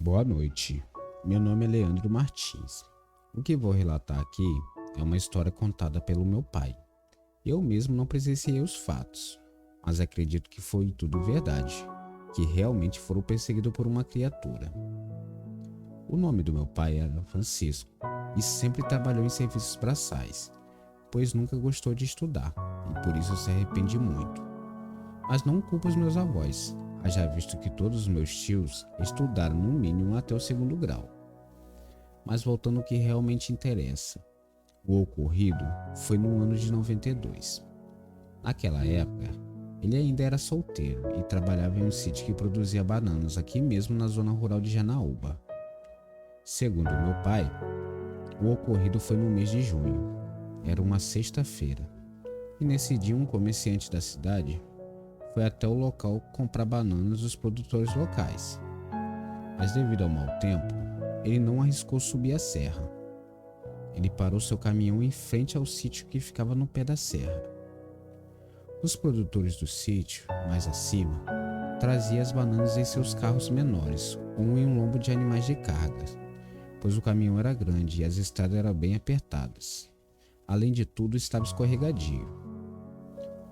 Boa noite, meu nome é Leandro Martins. O que vou relatar aqui é uma história contada pelo meu pai. Eu mesmo não presenciei os fatos, mas acredito que foi tudo verdade, que realmente foram perseguidos por uma criatura. O nome do meu pai era Francisco e sempre trabalhou em serviços braçais, pois nunca gostou de estudar e por isso se arrepende muito. Mas não culpo os meus avós, haja visto que todos os meus tios estudaram no mínimo até o segundo grau. Mas voltando ao que realmente interessa, o ocorrido foi no ano de 92. Naquela época, ele ainda era solteiro e trabalhava em um sítio que produzia bananas aqui mesmo na zona rural de Janaúba. Segundo meu pai, o ocorrido foi no mês de junho. Era uma sexta-feira, e nesse dia um comerciante da cidade foi até o local comprar bananas dos produtores locais. Mas devido ao mau tempo, ele não arriscou subir a serra. Ele parou seu caminhão em frente ao sítio que ficava no pé da serra. Os produtores do sítio, mais acima, traziam as bananas em seus carros menores ou em um lombo de animais de carga, pois o caminhão era grande e as estradas eram bem apertadas. Além de tudo, estava escorregadio.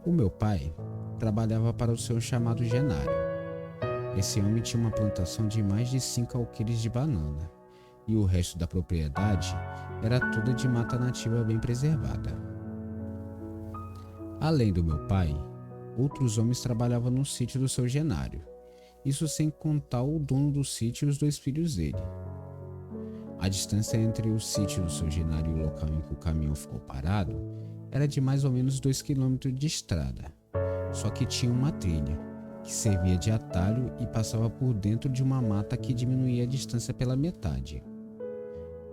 O meu pai trabalhava para o senhor chamado Genário. Esse homem tinha uma plantação de mais de 5 alqueires de banana, e o resto da propriedade era toda de mata nativa bem preservada. Além do meu pai, outros homens trabalhavam no sítio do seu Genário, isso sem contar o dono do sítio e os 2 filhos dele. A distância entre o sítio do seu Genário e o local em que o caminhão ficou parado era de mais ou menos 2 quilômetros de estrada, só que tinha uma trilha, que servia de atalho e passava por dentro de uma mata que diminuía a distância pela metade.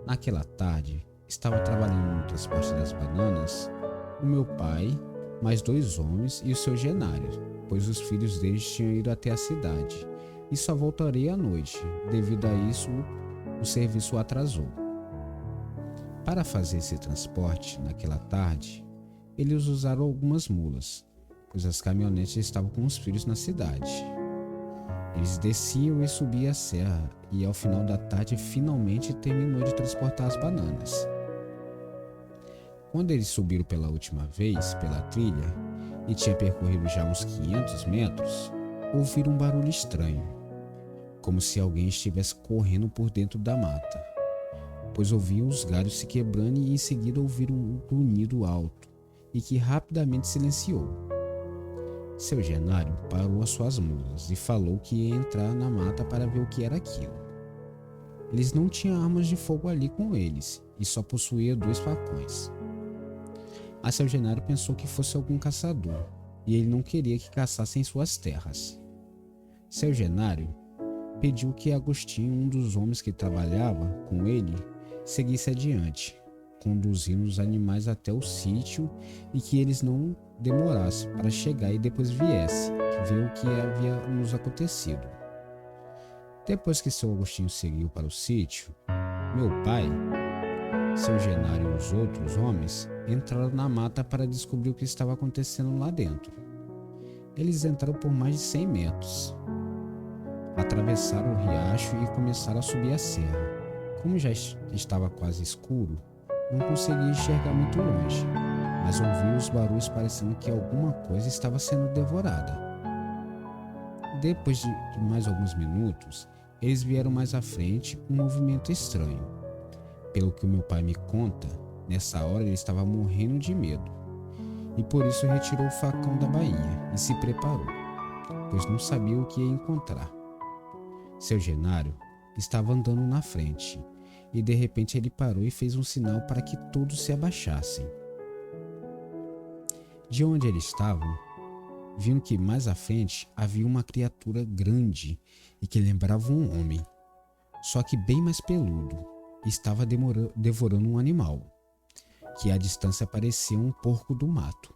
Naquela tarde, estava trabalhando no transporte das bananas o meu pai, mais 2 homens e o seu Genário, pois os filhos deles tinham ido até a cidade e só voltaria à noite. Devido a isso, o serviço atrasou. Para fazer esse transporte naquela tarde, eles usaram algumas mulas, pois as caminhonetes estavam com os filhos na cidade. Eles desciam e subiam a serra e ao final da tarde finalmente terminou de transportar as bananas. Quando eles subiram pela última vez pela trilha e tinha percorrido já uns 500 metros, ouviram um barulho estranho, como se alguém estivesse correndo por dentro da mata, pois ouviam os galhos se quebrando e em seguida ouviram um grunhido alto e que rapidamente silenciou. Seu Genário parou as suas mulas e falou que ia entrar na mata para ver o que era aquilo. Eles não tinham armas de fogo ali com eles e só possuíam 2 facões. Mas seu Genário pensou que fosse algum caçador e ele não queria que caçassem suas terras. Seu Genário pediu que Agostinho, um dos homens que trabalhava com ele, seguisse adiante, conduzindo os animais até o sítio e que eles não demorassem para chegar e depois viesse ver o que havia nos acontecido. Depois que seu Agostinho seguiu para o sítio, meu pai, seu Genário e os outros homens entraram na mata para descobrir o que estava acontecendo lá dentro. Eles entraram por mais de 100 metros. Atravessaram o riacho e começaram a subir a serra. Como já estava quase escuro, não conseguia enxergar muito longe, mas ouvi os barulhos parecendo que alguma coisa estava sendo devorada. Depois de mais alguns minutos, eles vieram mais à frente um movimento estranho. Pelo que o meu pai me conta, nessa hora ele estava morrendo de medo, e por isso retirou o facão da bainha e se preparou, pois não sabia o que ia encontrar. Seu Genário estava andando na frente, e de repente ele parou e fez um sinal para que todos se abaixassem. De onde eles estavam, viram que mais à frente havia uma criatura grande e que lembrava um homem, só que bem mais peludo, e estava devorando um animal, que à distância parecia um porco do mato.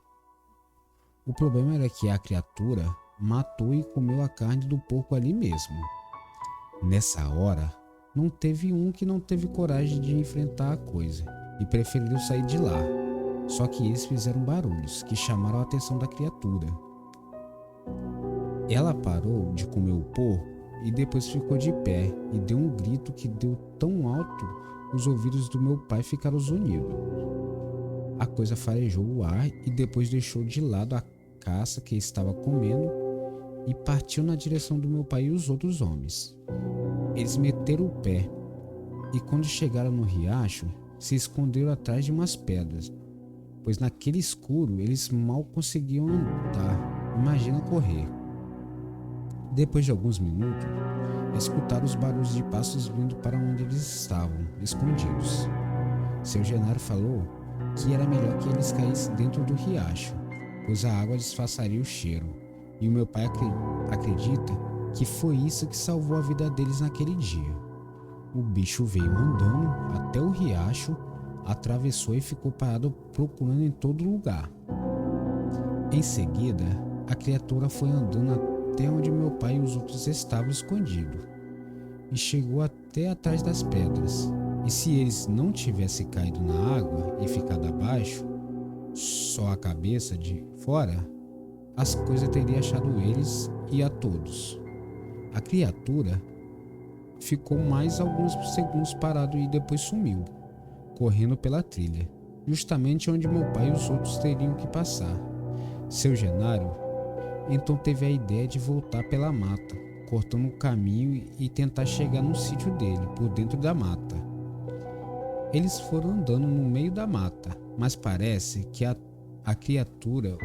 O problema era que a criatura matou e comeu a carne do porco ali mesmo. Nessa hora, não teve um que não teve coragem de enfrentar a coisa e preferiu sair de lá. Só que eles fizeram barulhos que chamaram a atenção da criatura. Ela parou de comer o porco e depois ficou de pé e deu um grito que deu tão alto os ouvidos do meu pai ficaram zunidos. A coisa farejou o ar e depois deixou de lado a caça que estava comendo e partiu na direção do meu pai e os outros homens. Eles meteram o pé e quando chegaram no riacho, se esconderam atrás de umas pedras, pois naquele escuro eles mal conseguiam andar, imagina correr. Depois de alguns minutos, escutaram os barulhos de passos vindo para onde eles estavam, escondidos. Seu Genaro falou que era melhor que eles caíssem dentro do riacho, pois a água disfarçaria o cheiro, e o meu pai acredita que foi isso que salvou a vida deles naquele dia. O bicho veio andando até o riacho, atravessou e ficou parado procurando em todo lugar. Em seguida, a criatura foi andando até onde meu pai e os outros estavam escondidos e chegou até atrás das pedras. E se eles não tivessem caído na água e ficado abaixo, só a cabeça de fora, as coisas teriam achado eles e a todos. A criatura ficou mais alguns segundos parado e depois sumiu, correndo pela trilha, justamente onde meu pai e os outros teriam que passar. Seu Genaro então teve a ideia de voltar pela mata, cortando o caminho e tentar chegar no sítio dele, por dentro da mata. Eles foram andando no meio da mata, mas parece que a criatura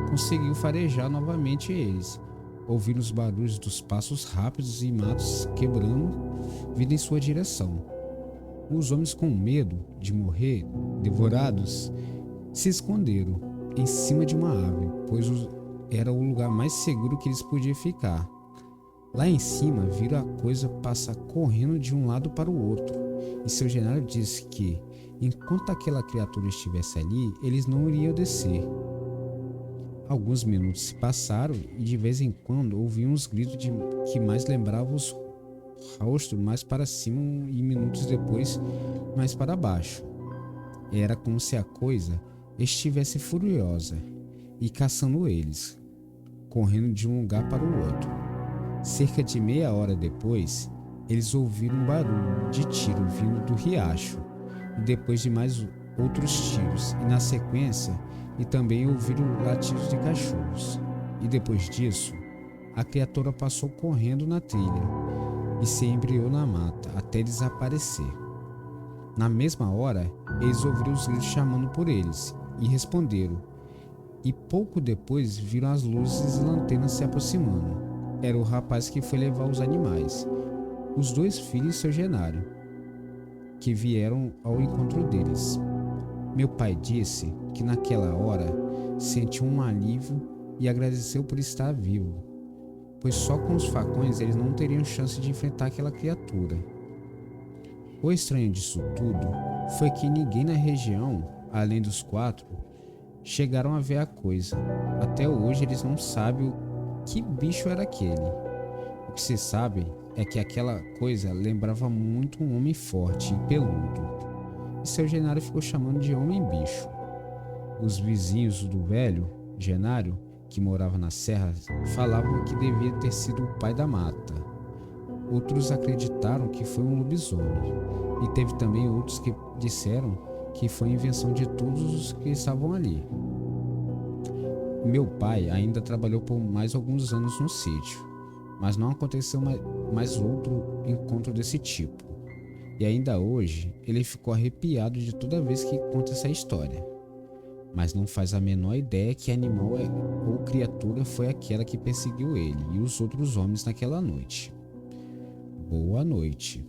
conseguiu farejar novamente eles. Ouviram os barulhos dos passos rápidos e matos quebrando, vindo em sua direção. Os homens, com medo de morrer devorados, se esconderam em cima de uma árvore, pois era o lugar mais seguro que eles podiam ficar. Lá em cima, viram a coisa passar correndo de um lado para o outro, e seu Genaro disse que, enquanto aquela criatura estivesse ali, eles não iriam descer. Alguns minutos se passaram e de vez em quando ouviam uns gritos que mais lembravam os rostos mais para cima e minutos depois mais para baixo. Era como se a coisa estivesse furiosa e caçando eles, correndo de um lugar para o outro. Cerca de meia hora depois, eles ouviram um barulho de tiro vindo do riacho, e depois de mais outros tiros, e na sequência, e também ouviram latidos de cachorros. E depois disso, a criatura passou correndo na trilha e se embriou na mata até desaparecer. Na mesma hora, eles ouviram os gritos chamando por eles e responderam, e pouco depois viram as luzes e lanternas se aproximando. Era o rapaz que foi levar os animais, os dois filhos de seu Genaro, que vieram ao encontro deles. Meu pai disse que naquela hora sentiu um alívio e agradeceu por estar vivo, pois só com os facões eles não teriam chance de enfrentar aquela criatura. O estranho disso tudo foi que ninguém na região, além dos 4, chegaram a ver a coisa. Até hoje eles não sabem que bicho era aquele. O que se sabe é que aquela coisa lembrava muito um homem forte e peludo, e seu Genaro ficou chamando de homem-bicho. Os vizinhos do velho Genaro, que morava na serra, falavam que devia ter sido o pai da mata. Outros acreditaram que foi um lobisomem, e teve também outros que disseram que foi invenção de todos os que estavam ali. Meu pai ainda trabalhou por mais alguns anos no sítio, mas não aconteceu mais outro encontro desse tipo. E ainda hoje ele ficou arrepiado de toda vez que conta essa história, mas não faz a menor ideia que animal ou criatura foi aquela que perseguiu ele e os outros homens naquela noite. Boa noite.